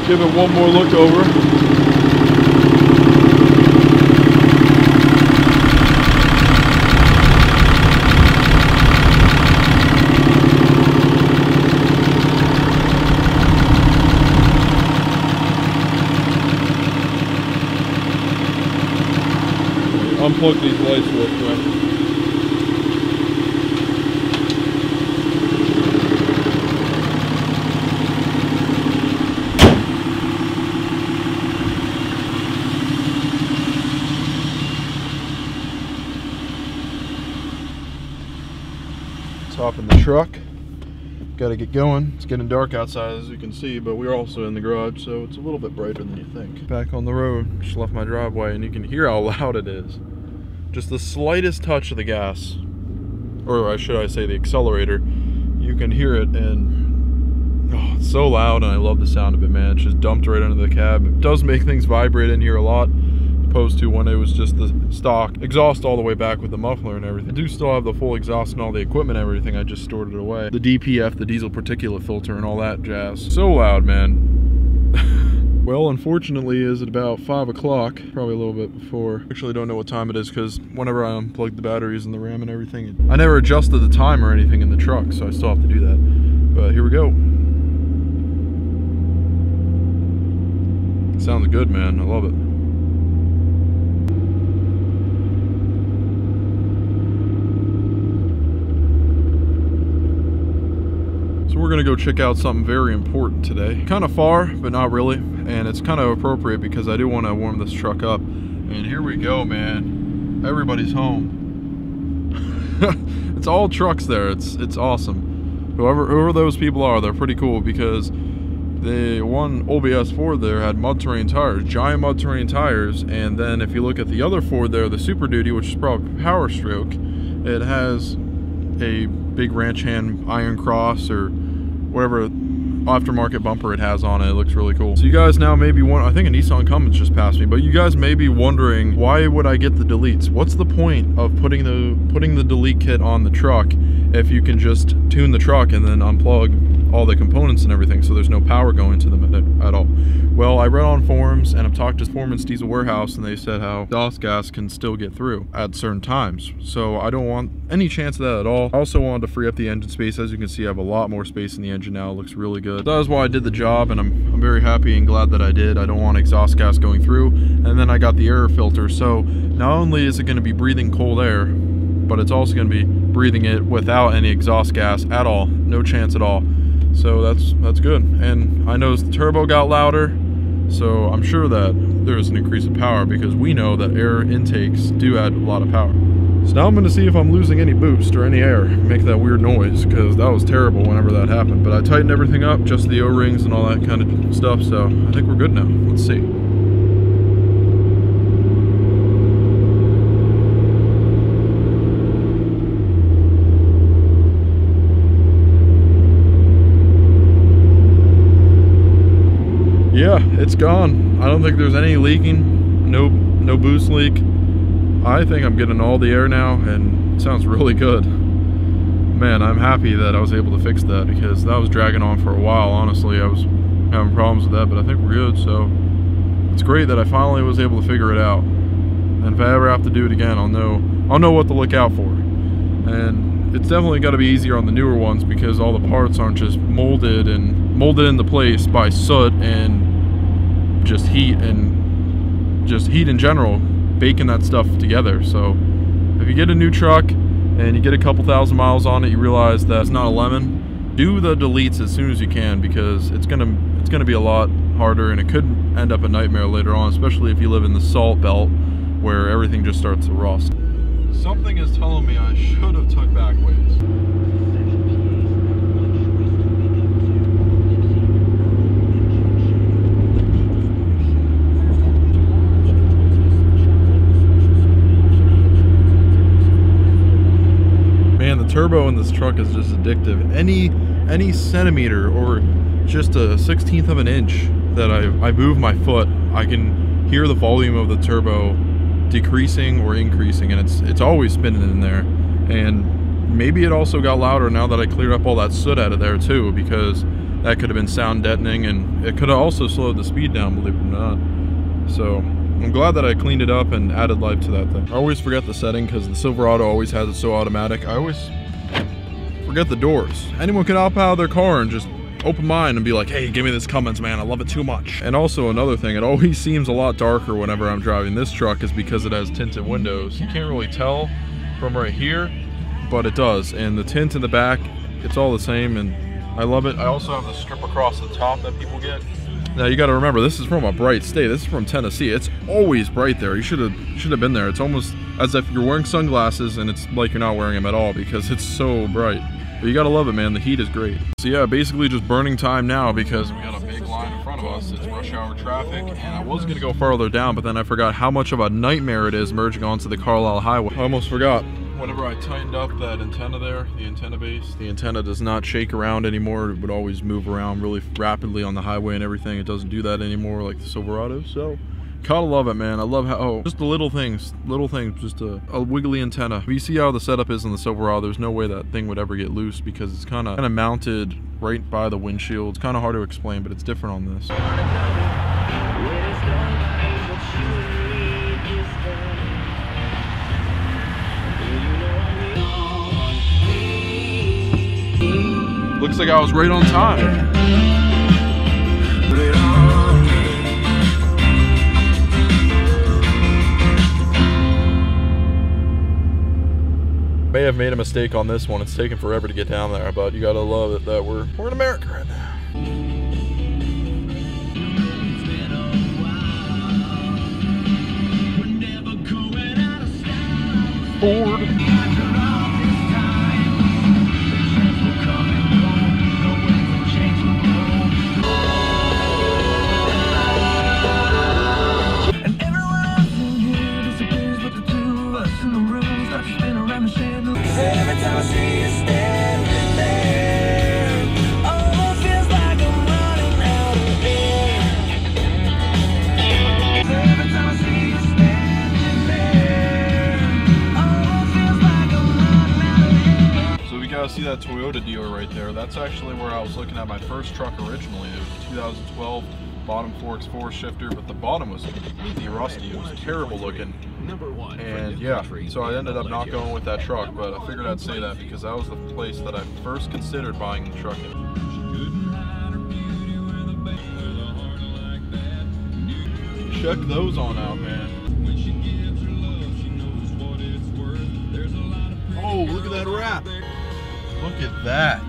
Give it one more look over. Unplug these lights real quick. Hop in the truck. Got to get going. It's getting dark outside, as you can see, but we're also in the garage, so it's a little bit brighter than you think. Back on the road, just left my driveway, and you can hear how loud it is. Just the slightest touch of the gas, or should I say the accelerator, you can hear it, and oh, it's so loud, and I love the sound of it, man. It's just dumped right under the cab. It does make things vibrate in here a lot, opposed to when it was just the stock exhaust all the way back with the muffler and everything. I do still have the full exhaust and all the equipment and everything. I just stored it away. The DPF, the diesel particulate filter, and all that jazz. So loud, man. Well, unfortunately, is it about 5 o'clock, probably a little bit before. Actually, don't know what time it is because whenever I unplugged the batteries and the RAM and everything, I never adjusted the time or anything in the truck, so I still have to do that. But here we go. Sounds good, man. I love it. So we're gonna go check out something very important today. Kind of far, but not really. And it's kind of appropriate because I do want to warm this truck up. And here we go, man. Everybody's home. It's all trucks there. It's awesome. Whoever those people are, they're pretty cool because the one OBS Ford there had mud terrain tires, giant mud terrain tires. And then if you look at the other Ford there, the Super Duty, which is probably powerstroke, it has a big ranch hand iron cross or whatever aftermarket bumper it has on it. It looks really cool. So you guys now may be wondering, I think a Nissan Cummins just passed me, but you guys may be wondering, why would I get the deletes? What's the point of putting the delete kit on the truck if you can just tune the truck and then unplug all the components and everything so there's no power going to them at all? Well, I read on forums and I've talked to Foreman's Diesel Warehouse and they said how exhaust gas can still get through at certain times. So I don't want any chance of that at all. I also wanted to free up the engine space. As you can see, I have a lot more space in the engine now. It looks really good. That is why I did the job, and I'm very happy and glad that I did. I don't want exhaust gas going through. And then I got the air filter, so not only is it going to be breathing cold air, but it's also going to be breathing it without any exhaust gas at all. No chance at all. So that's good. And I noticed the turbo got louder, so I'm sure that there's an increase in power because we know that air intakes do add a lot of power. So now I'm going to see if I'm losing any boost or any air, make that weird noise, because that was terrible whenever that happened. But I tightened everything up, just the O-rings and all that kind of stuff, so I think we're good now. Let's see. Yeah, it's gone. I don't think there's any leaking, no boost leak. I think I'm getting all the air now, and it sounds really good. Man, I'm happy that I was able to fix that because that was dragging on for a while. Honestly, I was having problems with that, but I think we're good. So it's great that I finally was able to figure it out. And if I ever have to do it again, I'll know what to look out for. And it's definitely got to be easier on the newer ones because all the parts aren't just molded into place by soot and just heat in general, baking that stuff together. So if you get a new truck and you get a couple thousand miles on it, you realize that it's not a lemon, do the deletes as soon as you can because it's gonna be a lot harder and it could end up a nightmare later on, especially if you live in the salt belt where everything just starts to rust. Something is telling me I should have took back ways. Turbo in this truck is just addictive. Any centimeter or just a 1/16 of an inch that I move my foot, I can hear the volume of the turbo decreasing or increasing, and it's always spinning in there. And maybe it also got louder now that I cleared up all that soot out of there too, because that could have been sound deadening, and it could have also slowed the speed down, believe it or not. So I'm glad that I cleaned it up and added life to that thing. I always forget the setting because the Silverado always has it so automatic. I always forget the doors. Anyone can hop out of their car and just open mine and be like, hey, give me this Cummins, man, I love it too much. And also another thing, it always seems a lot darker whenever I'm driving this truck is because it has tinted windows. You can't really tell from right here, but it does. And the tint in the back, it's all the same, and I love it. I also have the strip across the top that people get. Now you got to remember, this is from a bright state. This is from Tennessee. It's always bright there. You should have been there. It's almost as if you're wearing sunglasses and it's like you're not wearing them at all because it's so bright. But you gotta love it, man. The heat is great. So yeah, basically just burning time now because we got a big line in front of us. It's rush hour traffic, and I was gonna go farther down, but then I forgot how much of a nightmare it is merging onto the Carlisle Highway. I almost forgot. Whenever I tightened up that antenna there, the antenna base, the antenna does not shake around anymore. It would always move around really rapidly on the highway and everything. It doesn't do that anymore like the Silverado, so gotta love it, man. I love how, just the little things, just a wiggly antenna. If you see how the setup is on the Silverado, there's no way that thing would ever get loose because it's kind of mounted right by the windshield. It's kind of hard to explain, but it's different on this. Looks like I was right on time. May have made a mistake on this one. It's taken forever to get down there, but you gotta love it that we're in America right now. Ford. Every time I see you standing there, almost feels like I'm running out of air. Every time I see you standing there, almost feels like I'm running out of air. So we gotta see that Toyota dealer right there. That's actually where I was looking at my first truck originally. It was a 2012 bottom forks 4 shifter, but the bottom was completely rusty. It was terrible looking. And yeah, so I ended up not going with that truck, but I figured I'd say that because that was the place that I first considered buying the truck in. Check those on out, man. Oh, look at that wrap. Look at that.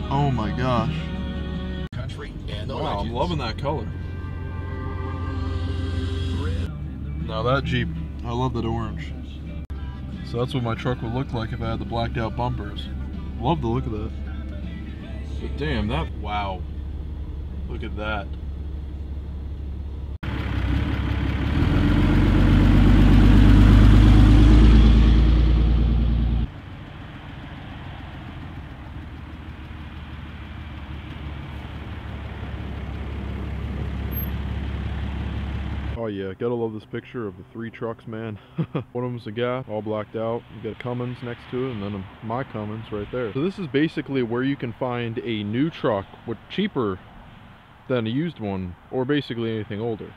Oh my gosh. Wow, I'm loving that color. Now that Jeep, I love that orange. So that's what my truck would look like if I had the blacked out bumpers. Love the look of that. But damn, that, wow. Look at that. Oh yeah, gotta love this picture of the 3 trucks, man. One of them's a gas, all blacked out. You got a Cummins next to it, and then my Cummins right there. So this is basically where you can find a new truck with cheaper than a used one, or basically anything older.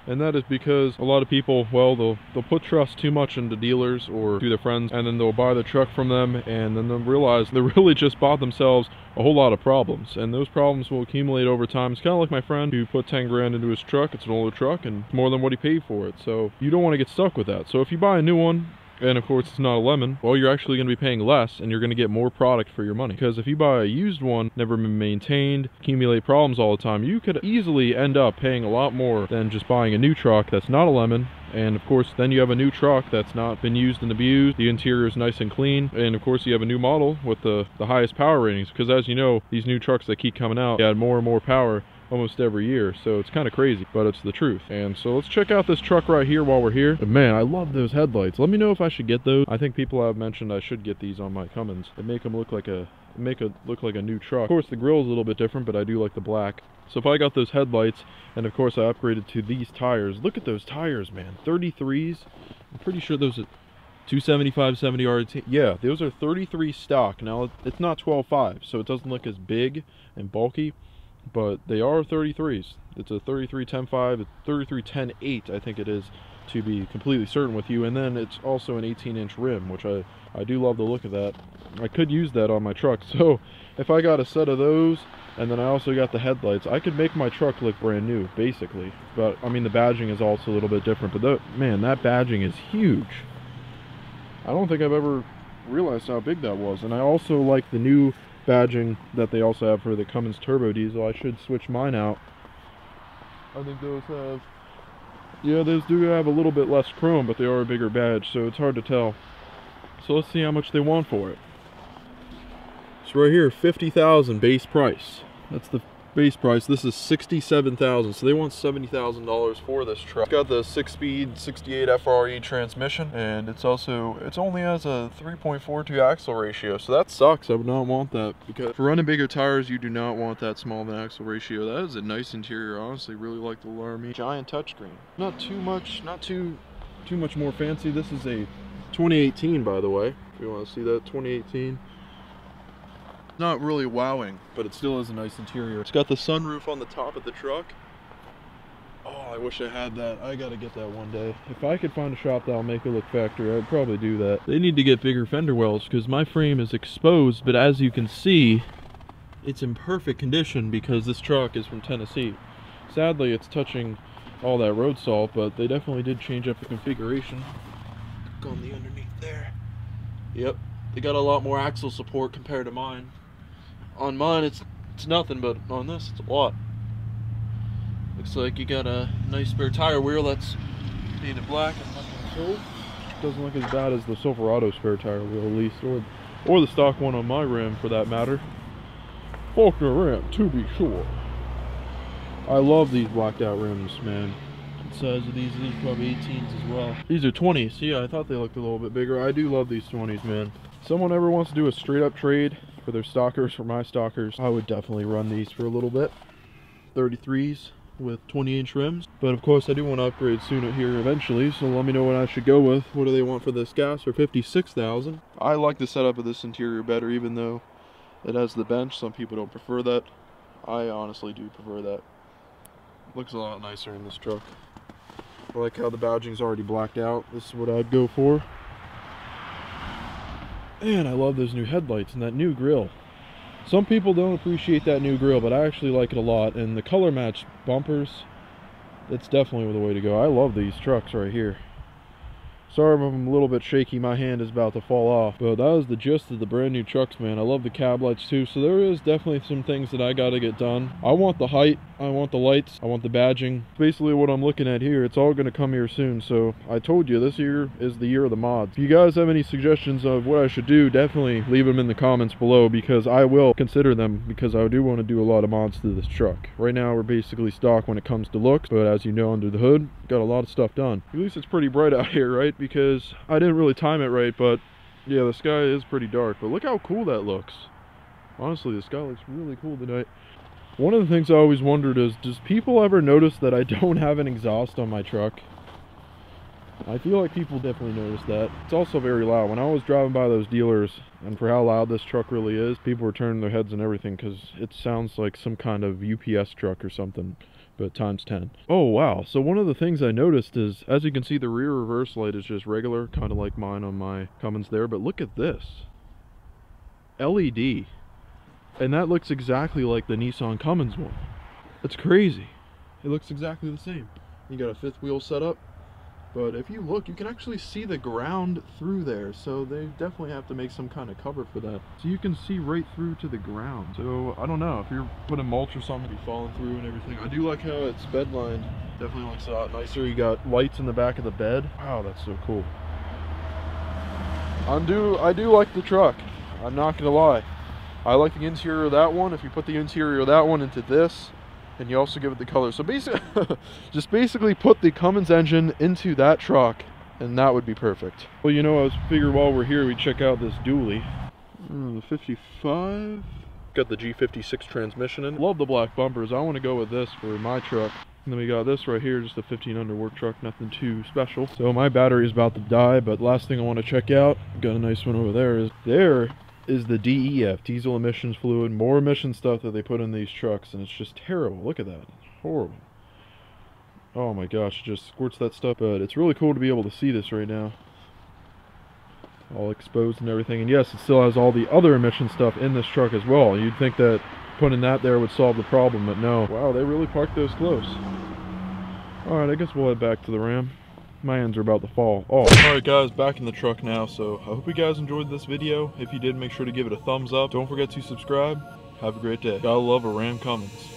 And that is because a lot of people, well, they'll put trust too much into dealers or to their friends, and then they'll buy the truck from them, and then they'll realize they really just bought themselves a whole lot of problems, and those problems will accumulate over time. It's kind of like my friend who put 10 grand into his truck. It's an older truck and it's more than what he paid for it, so you don't want to get stuck with that. So if you buy a new one, and of course it's not a lemon, well, you're actually going to be paying less and you're going to get more product for your money. Because if you buy a used one, never been maintained, accumulate problems all the time, you could easily end up paying a lot more than just buying a new truck that's not a lemon. And of course then you have a new truck that's not been used and abused, the interior is nice and clean, and of course you have a new model with the highest power ratings, because as you know, these new trucks that keep coming out add more and more power almost every year, so it's kind of crazy, but it's the truth. And so let's check out this truck right here while we're here. But man, I love those headlights. Let me know if I should get those. I think people have mentioned I should get these on my Cummins. They make them look like a new truck. Of course the grill is a little bit different, but I do like the black. So if I got those headlights, and of course I upgraded to these tires. Look at those tires, man. 33s. I'm pretty sure those are 275 70 RT. Yeah, those are 33 stock. Now it's not 12.5, so it doesn't look as big and bulky, but they are 33s. It's a 33 10.5, a 33 10.8, I think it is, to be completely certain with you. And then it's also an 18-inch rim, which I do love the look of that. I could use that on my truck, so if I got a set of those, and then I also got the headlights, I could make my truck look brand new, basically. But I mean, the badging is also a little bit different, but man, that badging is huge. I don't think I've ever realized how big that was. And I also like the new badging that they also have for the Cummins turbo diesel. I should switch mine out. I think those have, yeah, those do have a little bit less chrome, but they are a bigger badge, so it's hard to tell. So let's see how much they want for it. So right here, $50,000 base price. That's the base price. This is $67,000, so they want $70,000 for this truck. It's got the 6-speed 68 FRE transmission, and it only has a 3.42 axle ratio, so that sucks. I would not want that, because for running bigger tires, you do not want that small of an axle ratio. That is a nice interior. I honestly really like the Laramie. Giant touchscreen. Not too much more fancy. This is a 2018, by the way, if you want to see that. 2018. Not really wowing, but it still is a nice interior. It's got the sunroof on the top of the truck. Oh, I wish I had that. I gotta get that one day. If I could find a shop that'll make it look factory, I'd probably do that. They need to get bigger fender wells, because my frame is exposed, but as you can see, it's in perfect condition because this truck is from Tennessee. Sadly, it's touching all that road salt, but they definitely did change up the configuration. Look on the underneath there. Yep, they got a lot more axle support compared to mine. On mine, it's nothing, but on this, it's a lot. Looks like you got a nice spare tire wheel that's painted black and nothing. Doesn't look as bad as the Silverado spare tire wheel, at least, or the stock one on my rim, for that matter. Faulkner rim, to be sure. I love these blacked out rims, man. The size of these are probably 18s as well. These are 20s. Yeah, I thought they looked a little bit bigger. I do love these 20s, man. Someone ever wants to do a straight up trade for their stockers, for my stockers, I would definitely run these for a little bit. 33s with 20-inch rims. But of course, I do want to upgrade soon here eventually, so let me know what I should go with. What do they want for this gas for $56,000? I like the setup of this interior better, even though it has the bench. Some people don't prefer that. I honestly do prefer that. Looks a lot nicer in this truck. I like how the badging's already blacked out. This is what I'd go for. And I love those new headlights and that new grille. Some people don't appreciate that new grille, but I actually like it a lot. And the color match bumpers, it's definitely the way to go. I love these trucks right here. Sorry if I'm a little bit shaky, my hand is about to fall off. But that was the gist of the brand new trucks, man. I love the cab lights too, so there is definitely some things that I gotta get done. I want the height, I want the lights, I want the badging. Basically what I'm looking at here, it's all gonna come here soon. So I told you, this year is the year of the mods. If you guys have any suggestions of what I should do, definitely leave them in the comments below, because I will consider them, because I do want to do a lot of mods to this truck. Right now we're basically stock when it comes to looks, but as you know, under the hood, got a lot of stuff done. At least it's pretty bright out here, right? Because I didn't really time it right, but yeah, the sky is pretty dark. But look how cool that looks. Honestly, the sky looks really cool tonight. One of the things I always wondered is, does people ever notice that I don't have an exhaust on my truck? I feel like people definitely notice that. It's also very loud. When I was driving by those dealers, and for how loud this truck really is, people were turning their heads and everything, because it sounds like some kind of UPS truck or something, but times 10. Oh wow, so one of the things I noticed is, as you can see, the rear reverse light is just regular, kind of like mine on my Cummins there, but look at this. LED. And that looks exactly like the Nissan Cummins one. It's crazy. It looks exactly the same. You got a fifth wheel setup, but if you look, you can actually see the ground through there, so they definitely have to make some kind of cover for that. So you can see right through to the ground. So I don't know, if you're putting mulch or something, it'll be falling through and everything. I do like how it's bed lined. Definitely looks a lot nicer. You got lights in the back of the bed. Wow, that's so cool. I do like the truck. I'm not gonna lie. I like the interior of that one. If you put the interior of that one into this, and you also give it the color. So basically, just basically put the Cummins engine into that truck, and that would be perfect. Well, you know, I was figured while we're here, we check out this dually. The 55. Got the G56 transmission in. Love the black bumpers. I want to go with this for my truck. And then we got this right here, just a 1500 work truck, nothing too special. So my battery is about to die, but last thing I want to check out, got a nice one over there is the DEF, diesel emissions fluid, more emission stuff that they put in these trucks, and it's just terrible. Look at that, it's horrible. Oh my gosh, it just squirts that stuff, but it's really cool to be able to see this right now. All exposed and everything, and yes, it still has all the other emission stuff in this truck as well. You'd think that putting that there would solve the problem, but no. Wow, they really parked those close. Alright, I guess we'll head back to the Ram. My hands are about to fall off. Alright guys, back in the truck now, so I hope you guys enjoyed this video. If you did, make sure to give it a thumbs up. Don't forget to subscribe. Have a great day. Gotta love a Ram Cummins.